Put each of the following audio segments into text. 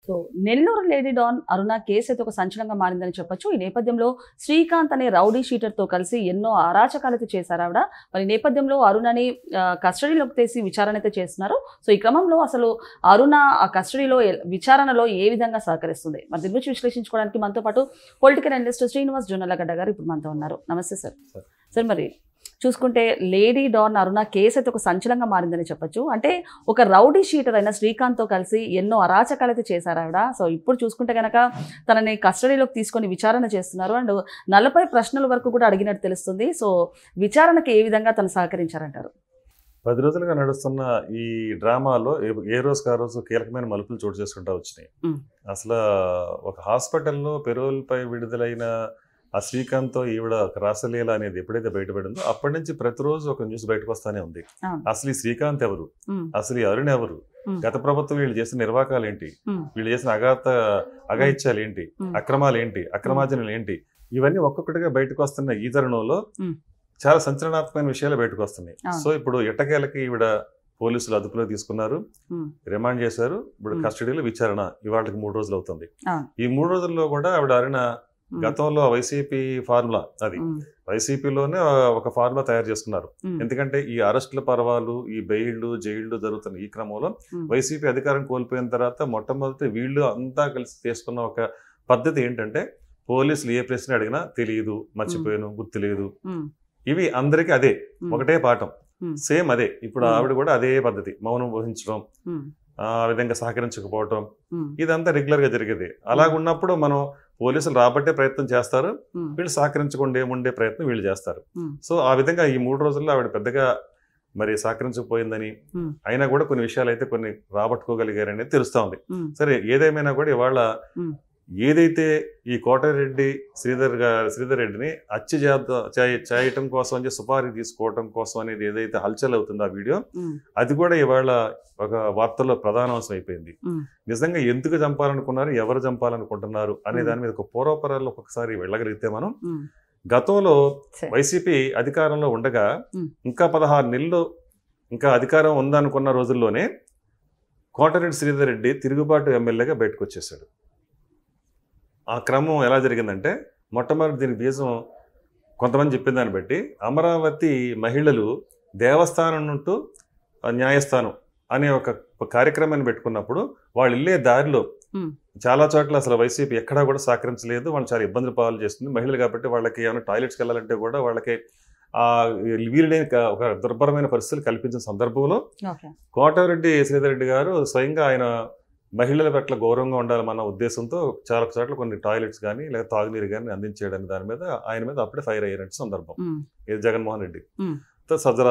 So Nellore lady don అరుణ case అయితే ఒక సంచలనంగా మారిందని చెప్పొచ్చు. ఈ నేపథ్యంలో శ్రీకాంత్ అనే రౌడీ షీటర్తో కలిసి ఎన్నో అరాచకాలైతే చేశారు ఆవిడ. మరి ఈ నేపథ్యంలో అరుణని కస్టడీలోకి తీసి విచారణ అయితే చేస్తున్నారు. సో ఈ క్రమంలో అసలు అరుణ ఆ కస్టడీలో విచారణలో ఏ విధంగా సహకరిస్తుంది, మరి దీని గురించి విశ్లేషించుకోవడానికి మనతో పాటు పొలిటికల్ అనలిస్ట్ శ్రీనివాస్ జొన్నలగడ్డ గారు ఇప్పుడు మనతో ఉన్నారు. నమస్తే సార్. సార్, మరి చూసుకుంటే లేడీ డాన్ అరుణ కేసు అయితే ఒక సంచలనంగా మారిందని చెప్పొచ్చు. అంటే ఒక రౌడీ షీటర్ అయిన శ్రీకాంత్తో కలిసి ఎన్నో అరాచకాలు అయితే చేశారు ఆవిడ. సో ఇప్పుడు చూసుకుంటే కనుక తనని కస్టడీలోకి తీసుకొని విచారణ చేస్తున్నారు. అండ్ 40 ప్రశ్నల వరకు కూడా అడిగినట్టు తెలుస్తుంది. సో విచారణకి ఏ విధంగా తను సహకరించారంటారు? 10 రోజులుగా నడుస్తున్న ఈ డ్రామాలో ఏ రోజుకి ఆ రోజు కీలకమైన మలుపులు చోటు చేసుకుంటా వచ్చినాయి. అసలు ఒక హాస్పిటల్లో పెరోల్పై విడుదలైన ఆ శ్రీకాంత్తో ఈవిడ రాసలీల అనేది ఎప్పుడైతే బయటపడిందో అప్పటి నుంచి ప్రతిరోజు ఒక న్యూస్ బయటకు వస్తానే ఉంది. అసలు ఈ శ్రీకాంత్ ఎవరు, అసలు ఈ అరుణ్ ఎవరు, గత ప్రభుత్వం వీళ్ళు చేసిన నిర్వాకాలు ఏంటి, వీళ్ళు చేసిన అఘాయిత్యాలు ఏంటి, అక్రమాలు ఏంటి, అక్రమార్జనలు ఏంటి, ఇవన్నీ ఒక్కొక్కటిగా బయటకు వస్తున్న ఈ తరుణంలో చాలా సంచలనాత్మకమైన విషయాలు బయటకు వస్తున్నాయి. సో ఇప్పుడు ఎట్టకేలకి ఈవిడ పోలీసులు అదుపులో తీసుకున్నారు, రిమాండ్ చేశారు. ఇప్పుడు కస్టడీలో విచారణ ఇవాళకి 3 రోజులు అవుతుంది. ఈ 3 రోజుల్లో కూడా ఆవిడ అరుణ గతంలో వైసీపీ ఫార్ములా, అది వైసీపీలోనే ఒక ఫార్ములా తయారు చేసుకున్నారు. ఎందుకంటే ఈ అరెస్టుల పర్వాలు, ఈ బెయిళ్లు, జైళ్లు జరుగుతున్న ఈ క్రమంలో వైసీపీ అధికారం కోల్పోయిన తర్వాత మొట్టమొదటి వీళ్ళు అంతా కలిసి చేసుకున్న ఒక పద్ధతి ఏంటంటే పోలీసులు ఏ ప్రశ్న అడిగినా తెలియదు, మర్చిపోయాను, గుర్తులేదు, ఇవి అందరికీ అదే ఒకటే పాఠం, సేమ్ అదే. ఇప్పుడు ఆవిడ కూడా అదే పద్ధతి, మౌనం వహించడం, ఆ విధంగా సహకరించకపోవటం, ఇదంతా రెగ్యులర్ గా జరిగేది. అలాగున్నప్పుడు మనం పోలీసులు రాబట్టే ప్రయత్నం చేస్తారు, వీళ్ళు సహకరించకుండా ఏముండే ప్రయత్నం వీళ్ళు చేస్తారు. సో ఆ విధంగా ఈ 3 రోజుల్లో ఆవిడ పెద్దగా మరి సహకరించకపోయిందని, అయినా కూడా కొన్ని విషయాలు అయితే కొన్ని రాబట్టుకోగలిగారనేది తెలుస్తా ఉంది. సరే, ఏదేమైనా కూడా ఇవాళ ఏదైతే ఈ కోటారెడ్డి శ్రీధర్ రెడ్డిని హత్య చేయటం కోసం అని సుపారీ తీసుకోవటం కోసం అనేది ఏదైతే హల్చల్ అవుతుందో ఆ వీడియో, అది కూడా ఇవాళ ఒక వార్తల్లో ప్రధాన అంశం అయిపోయింది. నిజంగా ఎందుకు చంపాలనుకున్నారు, ఎవరు చంపాలనుకుంటున్నారు అనే దాని మీద ఒక పూర్వపరాల్లో ఒకసారి వెళ్ళగలిగితే మనం, గతంలో వైసీపీ అధికారంలో ఉండగా ఇంకా 16 నెలలు ఇంకా అధికారం ఉందనుకున్న రోజుల్లోనే కోటారెడ్డి శ్రీధర్ రెడ్డి తిరుగుబాటు ఎమ్మెల్యేగా బయటకు వచ్చేసాడు. ఆ క్రమం ఎలా జరిగిందంటే, మొట్టమొదటి దీనికి బీజం కొంతమంది చెప్పిన దాన్ని బట్టి అమరావతి మహిళలు దేవస్థానం నుండి న్యాయస్థానం అనే ఒక కార్యక్రమాన్ని పెట్టుకున్నప్పుడు వాళ్ళు వెళ్ళే దారిలో చాలా చోట్ల అసలు వైసీపీ ఎక్కడా కూడా సహకరించలేదు, వాళ్ళు చాలా ఇబ్బందులు పాలు చేస్తుంది. మహిళలు కాబట్టి వాళ్ళకి ఏమైనా టాయిలెట్స్కి వెళ్ళాలంటే కూడా వాళ్ళకి వీలులేని ఒక దుర్భరమైన పరిస్థితులు కల్పించిన సందర్భంలో కోటారెడ్డి శ్రీధర్ రెడ్డి గారు స్వయంగా ఆయన మహిళల పట్ల గౌరవంగా ఉండాలన్న ఉద్దేశంతో చాలా చోట్ల కొన్ని టాయిలెట్స్ కానీ లేదా తాగునీరు కానీ అందించేయడానికి దాని మీద ఆయన మీద అప్పుడే ఫైర్ అయ్యారంటే సందర్భం. ఇది జగన్మోహన్ రెడ్డి, సజ్జల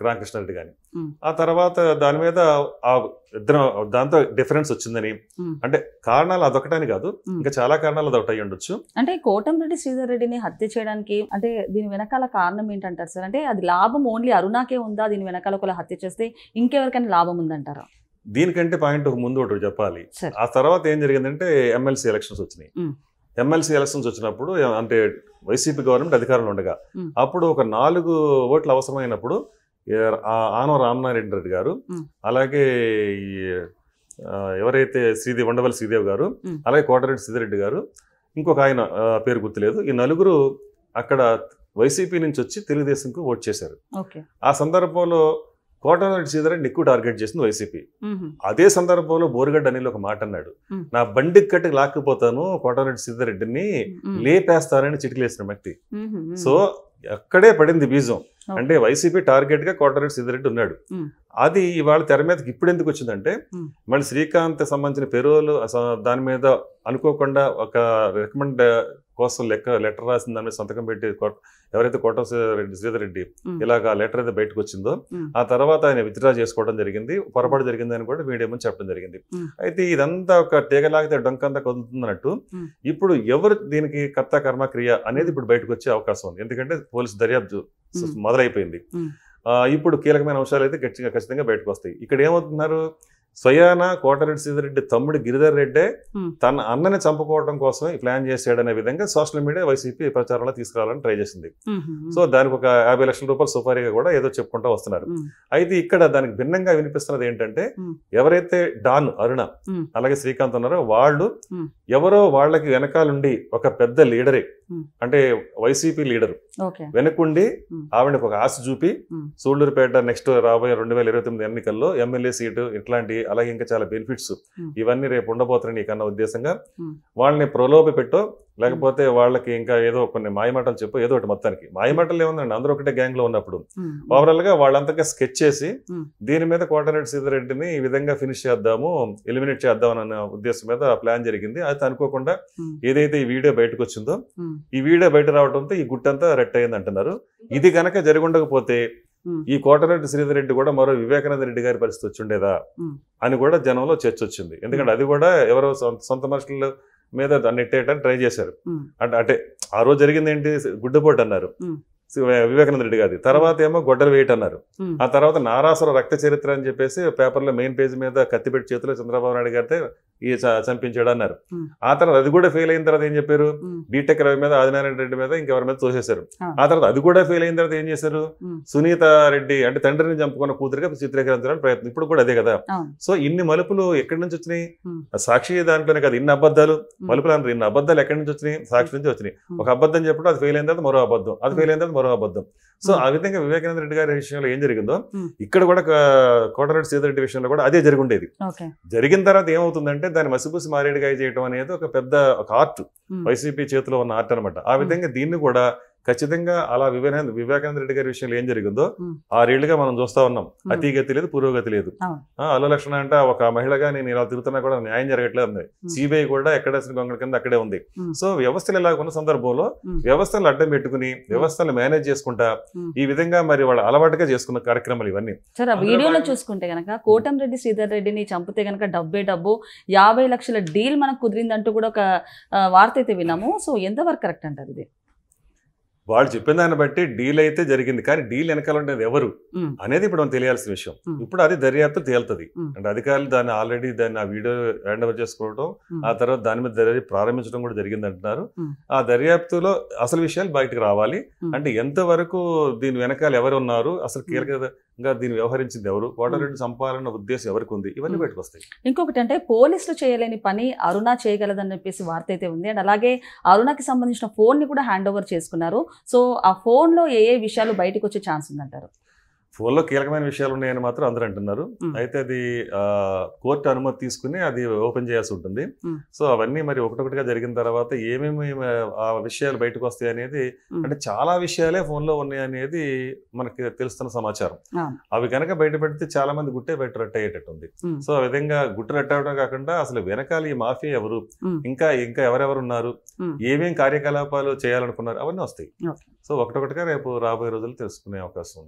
రామకృష్ణారెడ్డి కానీ. ఆ తర్వాత దాని మీద ఇద్దరు దాంతో డిఫరెన్స్ వచ్చిందని, అంటే కారణాలు అదొకటని కాదు, ఇంకా చాలా కారణాలు అదొకటి అయ్యి ఉండొచ్చు. అంటే కోటంరెడ్డి శ్రీధర్ రెడ్డిని హత్య చేయడానికి అంటే దీని వెనకాల కారణం ఏంటంటారు సార్? అంటే అది లాభం ఓన్లీ అరుణాకే ఉందా, దీని వెనకాల ఒకవేళ హత్య చేస్తే ఇంకెవరికైనా లాభం ఉందంటారా? దీనికంటే పాయింట్ ఒక ముందు ఒకటి చెప్పాలి. ఆ తర్వాత ఏం జరిగిందంటే ఎమ్మెల్సీ ఎలక్షన్స్ వచ్చినాయి. ఎమ్మెల్సీ ఎలక్షన్స్ వచ్చినప్పుడు అంటే వైసీపీ గవర్నమెంట్ అధికారంలో ఉండగా అప్పుడు ఒక 4 ఓట్లు అవసరమైనప్పుడు ఆనవ రామనారాయణ రెడ్డి గారు, అలాగే ఎవరైతే ఉండవల్లి శ్రీదేవి గారు, అలాగే కోటారెడ్డి శ్రీధర్ గారు, ఇంకొక ఆయన పేరు గుర్తులేదు, ఈ నలుగురు అక్కడ వైసీపీ నుంచి వచ్చి తెలుగుదేశంకు ఓట్ చేశారు. ఆ సందర్భంలో కోటారెడ్డి శ్రీధర్ రెడ్డిని ఎక్కువ టార్గెట్ చేసింది వైసీపీ. అదే సందర్భంలో బోరుగడ్డ అనిల్ ఒక మాట అన్నాడు, నా బండికి కట్టి లాక్కుపోతాను, కోటారెడ్డి శ్రీధర్ రెడ్డిని లేపేస్తానని చిటికలేసిన వ్యక్తి. సో అక్కడే పడింది బీజం. అంటే వైసీపీ టార్గెట్ గా కోటారెడ్డి శ్రీధర్ రెడ్డి ఉన్నాడు. అది ఇవాళ తెర మీదకి ఇప్పుడు ఎందుకు వచ్చిందంటే, మళ్ళీ శ్రీకాంత్ సంబంధించిన పెరోలు దాని మీద అనుకోకుండా ఒక రికమెండ్ కోసం లెటర్ రాసిన దాని మీద సంతకం పెట్టి ఎవరైతే కోటారెడ్డి శ్రీధర్ రెడ్డి ఇలాగ లెటర్ అయితే బయటకు వచ్చిందో ఆ తర్వాత ఆయన విత్డ్రా చేసుకోవడం జరిగింది. పొరపాటు జరిగిందని కూడా మీడియా ముందు చెప్పడం జరిగింది. అయితే ఇదంతా ఒక తీగలాగితే డొంకంతా కదులుతున్నట్టు ఇప్పుడు ఎవరు దీనికి కర్త కర్మ క్రియ అనేది ఇప్పుడు బయటకు వచ్చే అవకాశం ఉంది. ఎందుకంటే పోలీసు దర్యాప్తు మొదలైపోయింది. ఇప్పుడు కీలకమైన అంశాలు అయితే ఖచ్చితంగా బయటకు వస్తాయి. ఇక్కడ ఏమవుతున్నారు, స్వయాన కోటరెడ్డి సీతారెడ్డి తమ్ముడు గిరిధర్ రెడ్డే Hmm. తన అన్నని చంపుకోవడం కోసం ఈ ప్లాన్ చేసాడనే విధంగా సోషల్ మీడియా వైసీపీ ప్రచారంలో తీసుకురావాలని ట్రై చేసింది. సో దానికి ఒక 50 లక్షల రూపాయలు సుపారీగా కూడా ఏదో చెప్పుకుంటూ వస్తున్నారు. అయితే ఇక్కడ దానికి భిన్నంగా వినిపిస్తున్నది ఏంటంటే ఎవరైతే డాన్ అరుణ అలాగే శ్రీకాంత్ ఉన్నారో వాళ్ళు ఎవరో వాళ్ళకి వెనకాలండి ఒక పెద్ద లీడరే, అంటే వైసీపీ లీడర్ వెనకుండి ఆవిడకి ఒక ఆశ చూపి సూళ్లూరుపేట నెక్స్ట్ రాబోయే 2029 ఎన్నికల్లో ఎమ్మెల్యే సీటు ఇట్లాంటి అలాగే ఇంకా చాలా బెనిఫిట్స్ ఇవన్నీ రేపు ఉండబోతున్నాయి నీకన్న ఉద్దేశంగా వాళ్ళని ప్రలోభ పెట్టో లేకపోతే వాళ్ళకి ఇంకా ఏదో కొన్ని మాయమాటలు చెప్పు ఏదో ఒకటి. మొత్తానికి మాయమాటలు ఏముందండి, అందరూ ఒకటే గ్యాంగ్ లో ఉన్నప్పుడు ఓవరాల్ గా వాళ్ళంతగా స్కెచ్ చేసి దీని మీద కోటరెడ్డి సీతారెడ్డిని ఈ విధంగా ఫినిష్ చేద్దాము, ఎలిమినేట్ చేద్దాం అన్న ఉద్దేశం మీద ప్లాన్ జరిగింది. అయితే అనుకోకుండా ఏదైతే ఈ వీడియో బయటకు వచ్చిందో ఈ వీడియో బయట రావడంతో ఈ గుట్టంతా రెట్ అయింది అంటున్నారు. ఇది గనక జరుగుండకపోతే ఈ కోటరెడ్డి శ్రీధర్ కూడా మరో వివేకానంద రెడ్డి గారి పరిస్థితి వచ్చిండేదా అని కూడా జనంలో చర్చ వచ్చింది. ఎందుకంటే అది కూడా ఎవరో సొంత మనుషుల మీద నెట్టేయడానికి ట్రై చేశారు. అంటే ఆ రోజు జరిగింది ఏంటి, గుడ్డపోటు అన్నారు వివేకానంద రెడ్డి గారి, తర్వాత ఏమో గొడ్డలు వేయట్ అన్నారు, ఆ తర్వాత నారాసుర రక్త చరిత్ర అని చెప్పేసి పేపర్లో మెయిన్ పేజ్ మీద కత్తిపెట్టి చేతిలో చంద్రబాబు నాయుడు గారితే చంపించాడు అన్నారు. ఆ తర్వాత అది కూడా ఫెయిల్ అయిన తర్వాత ఏం చెప్పారు, బీటెక్ రవి మీద ఆదినారాయణ రెడ్డి మీద ఇంకెవరి మీద తోసేశారు. ఆ తర్వాత అది కూడా ఫెయిల్ అయిన తర్వాత ఏం చేశారు, సునీత రెడ్డి అంటే తండ్రిని చంపుకున్న కూతురిగా చిత్రీకరించడానికి ప్రయత్నం. ఇప్పుడు కూడా అదే కదా. సో ఇన్ని మలుపులు ఎక్కడి నుంచి వచ్చినాయి, సాక్షి దాంట్లోనే కదా ఇన్ని అబద్ధాలు మలుపులు అన్నారు. ఇన్ని అబద్ధాలు ఎక్కడి నుంచి వచ్చినాయి, సాక్షి నుంచి వచ్చినాయి. ఒక అబద్ధం చెప్పడం అది ఫెయిల్ అయిన తర్వాత మరో అబద్ధం, అది ఫెయిల్ అయిన తర్వాత మరో అబద్ధం. సో ఆ విధంగా వివేకానంద రెడ్డి గారి విషయంలో ఏం జరిగిందో ఇక్కడ కూడా కోటరెడ్డి సీతారెడ్డి విషయంలో కూడా అదే జరుగుండేది. జరిగిన తర్వాత ఏమవుతుందంటే దాన్ని మసిపూసి మారేడుగా చేయడం అనేది ఒక పెద్ద ఒక ఆర్ట్, వైసీపీ చేతిలో ఉన్న ఆర్ట్ అనమాట. ఆ విధంగా దీన్ని కూడా ఖచ్చితంగా అలా వివేకానంద రెడ్డి గారి విషయంలో ఏం జరిగిందో 6 ఏళ్లుగా మనం చూస్తా ఉన్నాం. అతిగతి లేదు, పురోగతి లేదు. అలో లక్షణ అంటే ఒక మహిళగా నేను ఇలా తిరుగుతున్నా కూడా న్యాయం జరగట్లేదు ఉంది. సిబిఐ కూడా ఎక్కడేసిన గొంగళ కింద అక్కడే ఉంది. సో వ్యవస్థలు ఇలా ఉన్న సందర్భంలో వ్యవస్థలు అడ్డం పెట్టుకుని వ్యవస్థలు మేనేజ్ చేసుకుంటా ఈ విధంగా మరి వాళ్ళు అలవాటుగా చేసుకున్న కార్యక్రమాలు ఇవన్నీ. సార్ ఆ వీడియోలో చూసుకుంటే గనక కోటంరెడ్డి శ్రీధర్ రెడ్డిని చంపితే గనక డబ్బు 50 లక్షల డీల్ మనకు కుదిరిందంటూ కూడా ఒక వార్త అయితే విన్నాము. సో ఎంతవరకు కరెక్ట్ అంటారు ఇది? వాళ్ళు చెప్పిన దాన్ని బట్టి డీల్ అయితే జరిగింది, కానీ డీల్ వెనకాల ఉండేది ఎవరు అనేది ఇప్పుడు మనం తెలియాల్సిన విషయం. ఇప్పుడు అది దర్యాప్తు తేలుతుంది. అంటే అధికారులు దాన్ని ఆల్రెడీ ఆ వీడియో హ్యాండ్ ఓవర్ చేసుకోవడం, ఆ తర్వాత దాని మీద దర్యాప్తు ప్రారంభించడం కూడా జరిగింది అంటున్నారు. ఆ దర్యాప్తులో అసలు విషయాలు బయటకు రావాలి. అంటే ఎంతవరకు దీని వెనకాల ఎవరు ఉన్నారు, అసలు కీలకంగా దీన్ని వ్యవహరించింది ఎవరు, కోటరెడ్డి చంపాలన్న ఉద్దేశం ఎవరికి ఉంది, ఇవన్నీ బయటకు వస్తాయి. ఇంకొకటి అంటే పోలీసులు చేయలేని పని అరుణ చేయగలదని చెప్పేసి వార్త అయితే ఉంది. అండ్ అలాగే అరుణకి సంబంధించిన ఫోన్ ని కూడా హ్యాండ్ ఓవర్ చేసుకున్నారు. సో ఆ ఫోన్ లో ఏ విషయాలు బయటకు వచ్చే ఛాన్స్ ఉందంటారు? ఫోన్లో కీలకమైన విషయాలు ఉన్నాయని మాత్రం అందరూ అంటున్నారు. అయితే అది కోర్టు అనుమతి తీసుకుని అది ఓపెన్ చేయాల్సి ఉంటుంది. సో అవన్నీ మరి ఒకటొకటిగా జరిగిన తర్వాత ఏమేమి ఆ విషయాలు బయటకు వస్తాయి అనేది, అంటే చాలా విషయాలే ఫోన్లో ఉన్నాయి అనేది మనకి తెలుస్తున్న సమాచారం. అవి కనుక బయట పెడితే చాలా మంది గుట్టే బయట రట్టయ్యేటట్టుంది. సో ఆ విధంగా గుట్టు రట్టవడం కాకుండా అసలు వెనకాల ఈ మాఫియా ఎవరు, ఇంకా ఎవరెవరు ఉన్నారు, ఏమేం కార్యకలాపాలు చేయాలనుకున్నారు, అవన్నీ వస్తాయి. సో ఒకటొకటిగా రేపు రాబోయే రోజులు తెలుసుకునే అవకాశం ఉంది.